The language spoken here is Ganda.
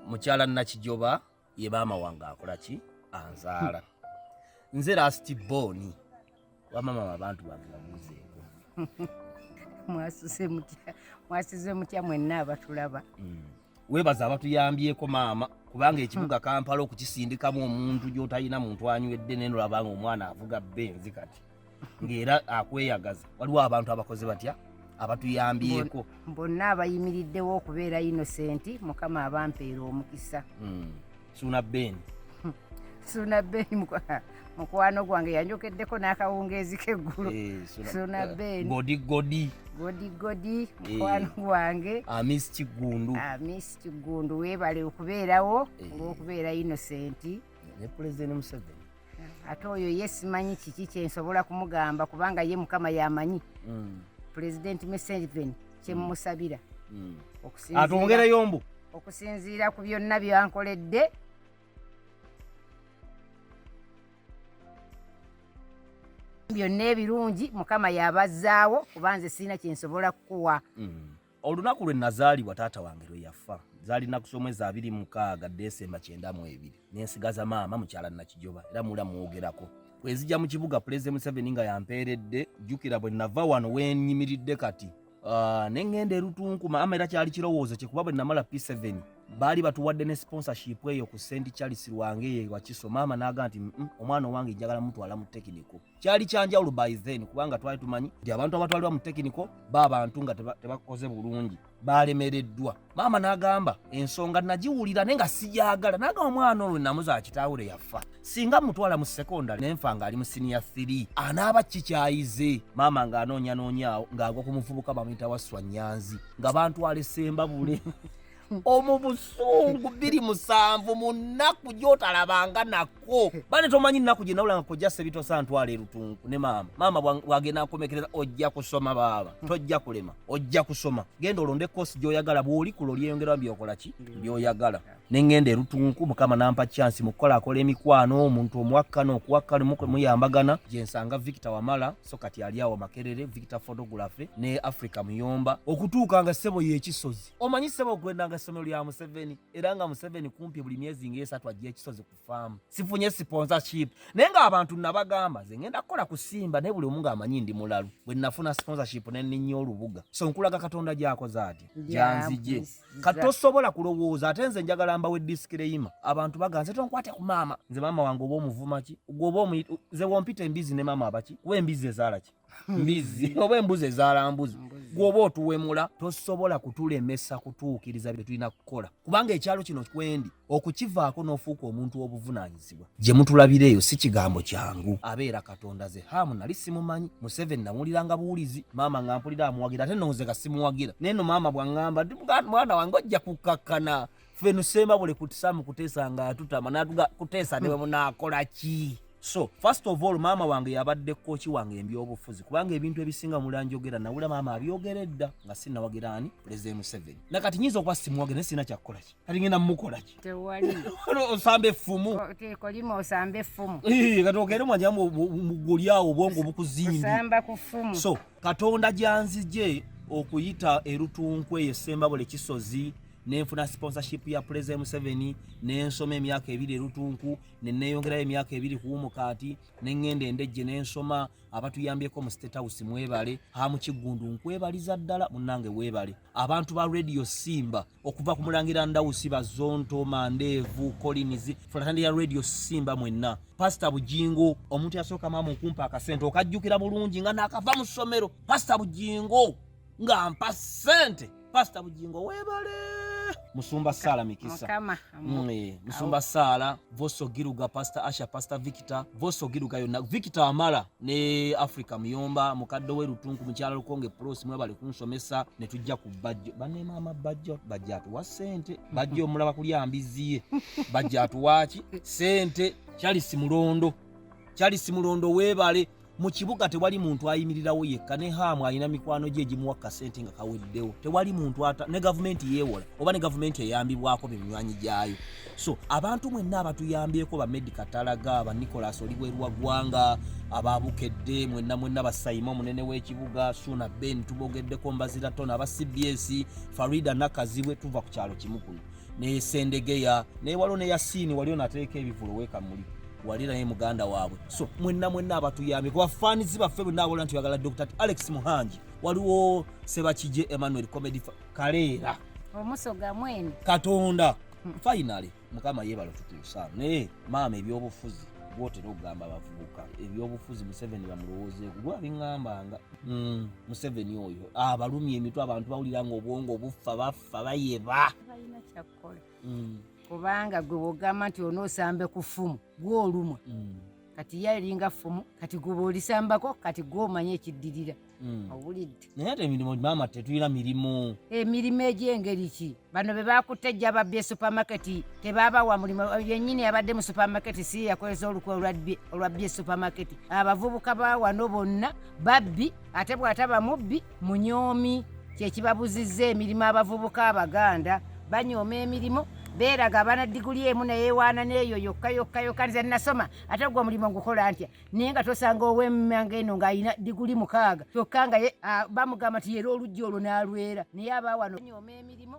mukyala Nakijoba ye maama wange akola ki anzaala nze last born wa mama abantu bange babuzeeko mwasize mutya mwenna abatulaba webaza abatuyambyeko maama kubanga ekibuga Kampala okukisindikamu omuntu gy'otalina muntu anywedde neno labanga omwana avuga benzi kati ng'era akweyagaza waliwo abantu abakoze batya abatuyambyeko bonna abayimiriddewo okubeera innocent mukama abampeera omukisa Suna Ben mukwano gwange yanjokeddeko n'akawungeezi k'eggulu Suna Ben godi mukwano gwange Miss Kigundu weebale okubeerawo olw'okubeera innocent ne President Museveni ate oyo ye simanyi kiki kyensobola kumugamba kubanga ye mukama yamanyi President Museveni kyemusabira atwongereyo mbu okusinziira ku byonna byankoledde byonna ebirungi mukama yabazzaawo kubanze sirina kyensobola kukuwa olunaku lwe nazaalibwa taata wange lwe yafa zaalina kusomweza 26 Desemba 92 nensigaza maama mukyala Nakijoba era mula muwogerako kwezijja mu kibuga President Museveni nga yampeeredde jjukira bwe nava wano wenyimiridde kati nengenda erutunku maama era kyali kirowoozo kye kuba bwe namala P7 baali batuwadde ne sponsorship eyo ku St. Charles Lwange ye wakiso maama n'aga nti omwana owange njagala mutwala mu technical kyali kyanjawulo by then kubanga twali tumanyi nti abantu abatwalibwa mu technical abantu nga tebakoze bulungi balemereddwa maama n'agamba ensonga nagiwulira naye nga sijagala n'agamba omwana olwo namuza kitaawe yafa singa mutwala mu secondary nenfa nga ali mu senior 3 anaaba kikyayize maama ng'anoonyanoonyaawo ng'agwa ku muvubuka bamuyita Waswa Nyanzi nga bantwala Semba bule omu busungu 27 mu nnaku gy'otalabanga nako bane tomanyi nnaku gye nawulanga kojja Sebito santwala erutunku ne maama wagenda akomekereza ojja kusoma baaba tojja kulema ojja kusoma genda olonde kosi gy'oyagala bw'oli kulo lyeyongera byokola ki by'oyagala nengenda erutunku mukama nampa chance mukola akola emikwano omuntu omwakkano okuwakkano muyambagana gyensanga Victor Wamala so kati ali awo Makerere Victor photography ne Africa Muyomba okutuuka nga ssebo y'ekisozi omanyi ssebo okwenda nga ssomero lya Museveni era nga Museveni kumpi buli myezi ng'esatu ajja ekisozi ku faamu sifunye sponsorship naye nga abantu nabagamba ze ngenda kukola kusimba naye buli omu ng'amanyi ndi mulalu bwe nafuna sponsorship ne nninnya olubuga so nkulaga Katonda gy'akoze ati gyanzije katosobola kulowooza ate nze njagala mbawe disclaimer abantu baganze tonkwate ku maama nze maama wange oba omuvuma ki oba nze wompita embizi ne maama abaki kuba embizi ezaala ki mbizi oba embuzi ezaala mbuzi gwoba otuwemula tosobola kutulemesa kutuukiriza bye tulina kukola kubanga ekyalo kino kwendi okukivaako n'ofuuka omuntu w'obuvunaanyizibwa gye mutulabireeyo si kigambo kyangu abeera Katonda ze hamu nali simumanyi Museveni namuwuliranga buwulizi maama nga mpulira amuwagira ate nno nze nga simuwagira naye nno maama bw'aŋŋamba mwana wange ojja kukakkana ffe nusemba bule kutisamu kuteesa nga atutama natuga kuteesa ne bwe munaakola ki so first of all maama wange yabadde kooki wange ebyobufuzi kubanga ebintu ebisinga mulanjogera nawula maama abyogeredda nga sinnawagira ani President Museveni nakati nyinza okuba simuwagira naye sirina kyakukola ki kati ngenda mumukola ki tewali osamba effumu kolima osamba effumu kati ogere mwanjamu mugulyawo obwongo bukuzingi osamba ku ffumu so Katonda gyanzije okuyita erutunku eyo Semba bule kisozi nenfuna sponsorship ya President Museveni nensoma emyaka 2 erutunku neneyongerayo emyaka 2 kuwumukaati nengenda endejje nensoma abatuyambyeko mu State House mwebale hamu Kigundu nkwebaliza ddala munnange weebale abantu ba Radio Simba okuva ku Mulangira Ndawusi Bazonto Mandeevu Collins fulatandi ya Radio Simba mwenna Pastor Bujingo omuntu yasooka maama okumpa akasente okajjukira bulungi nga nakava mu ssomero Pastor Bujingo nga mpa ssente Pastor Bujingo weebale Musumba Sala Mikisa Musumba Sala Voso Giruga Pastor Asha Pastor Victor Voso Giruga yonna Victor Amala ne Africa Muyomba mukaddo we Rutunku mukyala Lukonge Pros mwe bali kunsomesa ne tujja ku bajjo bane mama bajjo bajjatu wa sente bajjo mulaba kuli ambiziye bajjatu wachi sente Charles Mulondo weebale mu kibuga tewali muntu ayimirirawo yekka ne hamu alina mikwano gye egimuwa kasente nga kaweddewo tewali muntu ne gavumenti yeewola oba ne gavumenti eyambibwako biminywanyi gyayo so abantu mwenna abatuyambyeko ba Medical Talaga ba Nicholas Olibwerwa Gwanga ababukedde mwenna basayima omunene w'ekibuga Suna Ben tubogeddeko Mbazira Tona aba CBS Farida Nakazibwe tuva ku kyalo kimu kuno ne Sendegeya ne waliwo ne Yasini waliwo nateeka ebivulo weka muli wali naye muganda waabwe so mwenna abatuyambye ku bafaanizi baffe bonna abola nti oyagala Dr. Alex Muhangi waliwo Sebakije Emmanuel Comedy Kaleera omusoga mwene Katonda finally mukama yebalo tutuusa naye maama ebyobufuzi bwotera okugamba abavubuka ebyobufuzi Museveni bamulowoozeeko gwe abiŋŋambanga Museveni oyo abalumya emitwe abantu bawulira ng'obwongo obufa bafa bayeba balina kyakkola kubanga gwe bw'ogamba nti onoosambe ku ffumu gw'olumwa kati yalinga ffumu kati gwe bw'olisambako kati gw'omanya ekiddirira owulidde naye ate emirimu maama tetulina mirimu emirimu egy'engeri ki bano be bakutte ejja babbye supamaketi tebabawa mulimu yennyini yabadde mu supamaketi si yakozesa olukwe olwabbye supamaketi abavubuka ba wano bonna babbi ate bw'ataba mubbi munyoomi kyekibabuzizza emirimu abavubuka abaganda banyooma emirimu beeraga abaana diguli emu neyewaana neeyo yokka nze nasoma ate gwe omulimu ngukola ntya naye nga tosanga ow'emmanga eno ng'alina diguli 6 kyokka nga bamugamba nti yera oluggi olwo n'alwera naye abawano banyooma emirimu